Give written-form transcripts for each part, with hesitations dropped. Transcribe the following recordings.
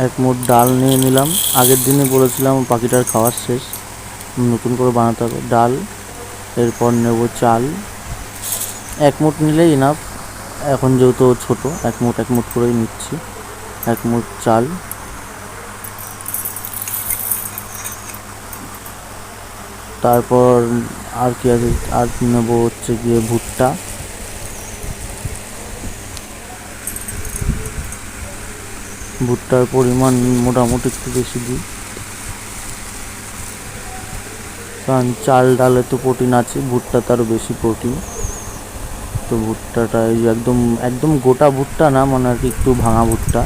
এক মুঠ ডাল নিয়ে নিলাম। আগের দিনে বলেছিলাম পাখিটার খাওয়ার শেষ, নতুন করে বানাতে হবে। ডাল, এরপর নেব চাল। এক মুঠ নিলেই ইনাফ, এখন যেহেতু ছোট এক মুঠ করেই নিচ্ছি। এক মুঠ চাল, তারপর আর কি আছে, আর নেব হচ্ছে গিয়ে ভুট্টা। ভুট্টার পরিমাণ মোটামুটি একটু বেশি দিই, কারণ চাল ডালে তো প্রোটিন আছে, ভুট্টা তারও বেশি প্রোটিন। তো ভুট্টাটা এই একদম একদম গোটা ভুট্টা না, মানে আর কি একটু ভাঙা ভুট্টা।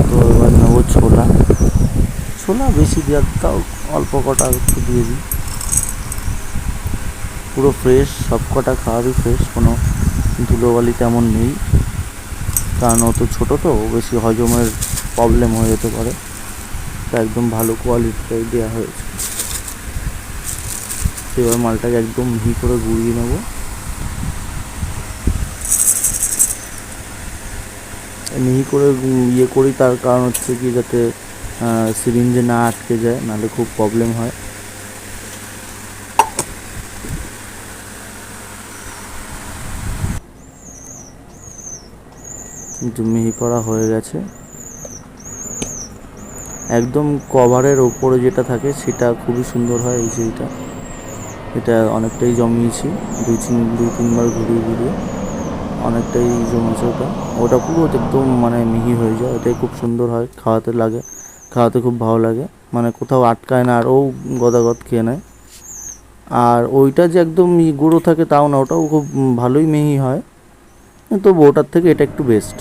তো এবার নেবো ছোলা। ছোলা বেশি দেওয়ার, তাও অল্প কটা একটু দিয়ে দিই। পুরো ফ্রেশ, সব কটা খাওয়ারই ফ্রেশ, কোনো ধুলোবালি তেমন নেই, কারণ ও তো ছোটো, তো বেশি হজমের প্রবলেম হয়ে যেতে পারে, তা একদম ভালো কোয়ালিটিটাই দেওয়া হয়েছে। এবার মালটাকে একদম মিহি করে গুঁড়িয়ে নেব। মিহি করে ইয়ে করি, তার কারণ হচ্ছে কি যাতে সিরিঞ্জে না আটকে যায়, নাহলে খুব প্রবলেম হয়। মিহি করা হয়ে গেছে। একদম কভারের ওপরে যেটা থাকে সেটা খুবই সুন্দর হয়। এই যে এটা অনেকটাই জমিয়েছি, দুই তিনবার ঘুরিয়ে অনেকটাই জমেছে। ওটা পুরো একদম মানে মিহি হয়ে যায়, এটাই খুব সুন্দর হয়, খাওয়াতে খুব ভালো লাগে, মানে কোথাও আটকায় না, আর ও গদাগদ খেয়ে নেয়। আর ওইটা যে একদম গুঁড়ো থাকে তাও না, ওটাও খুব ভালোই মিহি হয়, তবু ওটার থেকে এটা একটু বেস্ট।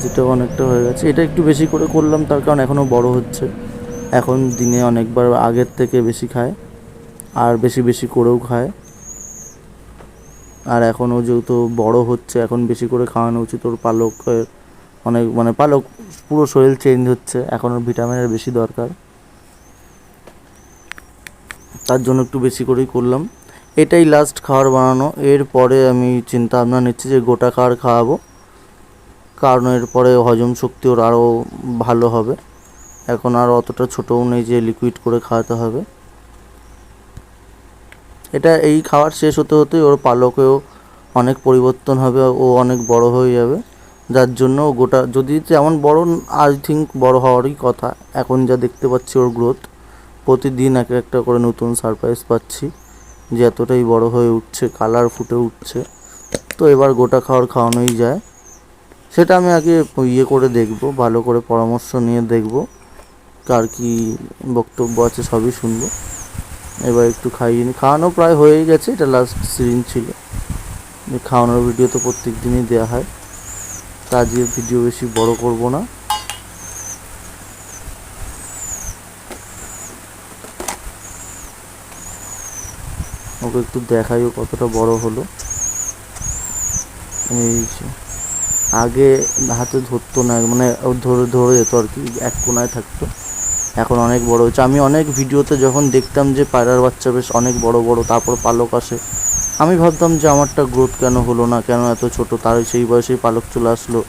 যেটা অনেকটা হয়ে গেছে, এটা একটু বেশি করে করলাম তার কারণ এখনও বড় হচ্ছে, এখন দিনে অনেকবার আগের থেকে বেশি খায়, আর বেশি করেও খায়। আর এখনও যেহেতু বড় হচ্ছে, এখন বেশি করে খাওয়ানো উচিত। ওর পালকের অনেক মানে পালক পুরো শরীর চেঞ্জ হচ্ছে, এখন ওর ভিটামিনের বেশি দরকার, তার জন্য একটু বেশি করেই করলাম। এটাই লাস্ট খাবার বানানো। এরপরে আমি চিন্তা ভাবনা নিচ্ছি যে গোটা খাবার খাওয়াবো, কারণ এরপরে হজম শক্তি ওর আরও ভালো হবে। এখন আর অতটা ছোটও নেই যে লিকুইড করে খাওয়াতে হবে। এটা এই খাবার শেষ হতে হতেই ওর পালকেও অনেক পরিবর্তন হবে, ও অনেক বড় হয়ে যাবে, যার জন্য গোটা যদি তেমন বড়, আই থিঙ্ক বড় হওয়ারই কথা। এখন যা দেখতে পাচ্ছি ওর গ্রোথ, প্রতিদিন একটা করে নতুন সারপ্রাইজ পাচ্ছি যে এতটাই বড় হয়ে উঠছে, কালার ফুটে উঠছে। তো এবার গোটা খাওয়ানোই যায়, সেটা আমি আগে ইয়ে করে দেখব, ভালো করে পরামর্শ নিয়ে দেখব কার কী বক্তব্য আছে, সবই শুনবো। এবার একটু খাওয়ানো প্রায় হয়েই গেছে, এটা লাস্ট সিরিঞ্জ ছিল। খাওয়ানোর ভিডিও তো প্রত্যেক দিনই দেওয়া হয়, তা আজকে ভিডিও বেশি বড় করব না। ওকে একটু দেখাই ও কতটা বড় হলো। এই আগে হাতে ধরতো না, মানে ধরে যেত আর কি, এক কোনায় থাকতো, এখন অনেক বড় হয়েছে। আমি অনেক ভিডিওতে যখন দেখতাম যে পায়রার বাচ্চা বেশ অনেক বড় তারপর পালক আসে, আমি ভাবতাম যে আমারটা গ্রোথ কেন হলো না, কেন এত ছোট, তার সেই বয়সেই পালক চলে আসলো।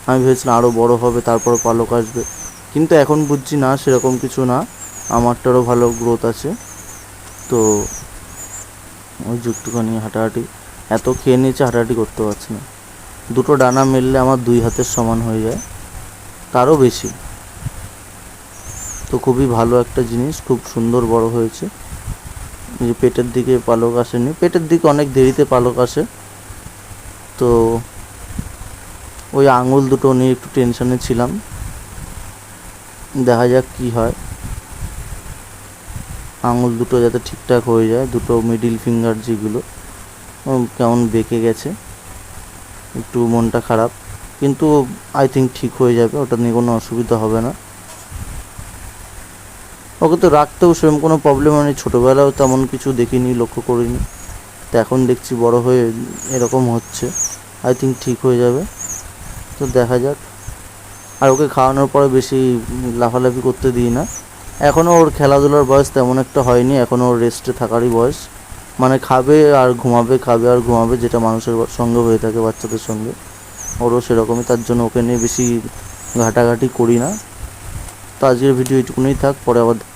আমি ভেবেছিলাম আরও বড় হবে, তারপর পালক আসবে, কিন্তু এখন বুঝছি না, সেরকম কিছু না, আমারটারও ভালো গ্রোথ আছে। তো ওই একটুখানি হাঁটাহাঁটি, এত খেয়ে নিয়েছে হাঁটাহাঁটি করতে পারছি না। দুটো ডানা মেললে আমার 2 হাতের সমান হয়ে যায়, তারও বেশি। তো খুবই ভালো একটা জিনিস, খুব সুন্দর বড় হয়েছে। যে পেটের দিকে পালক আসেনি, পেটের দিকে অনেক দেরিতে পালক আসে। তো ওই আঙুল দুটো নিয়ে একটু টেনশনে ছিলাম, দেখা যাক কি হয়। আঙুল দুটো যাতে ঠিকঠাক হয়ে যায়, দুটো মিডিল ফিঙ্গার যেগুলো কেমন বেঁকে গেছে, একটু মনটা খারাপ, কিন্তু আই থিঙ্ক ঠিক হয়ে যাবে, ওটা নিয়ে কোনো অসুবিধা হবে না। ওকে তো রাখতেও সেরকম কোনো প্রবলেম হয়নি, ছোটোবেলাও তেমন কিছু দেখিনি, লক্ষ্য করিনি, তো এখন দেখছি বড় হয়ে এরকম হচ্ছে, আই থিঙ্ক ঠিক হয়ে যাবে। তো দেখা যাক। আর ওকে খাওয়ানোর পরে বেশি লাফালাফি করতে দিই না, এখনও ওর খেলাধুলার বয়স তেমন একটা হয়নি, এখনও ওর রেস্টে থাকারই বয়স, মানে খাবে আর ঘুমাবে, খাবে আর ঘুমাবে, যেটা মানুষের সঙ্গে হয়ে থাকে বাচ্চাদের সঙ্গে, ওরও সেরকমই। তার জন্য ওকে নিয়ে বেশি ঘাটাঘাটি করি না। তো আজকের ভিডিও এইটুকুনই থাক, পরে আবার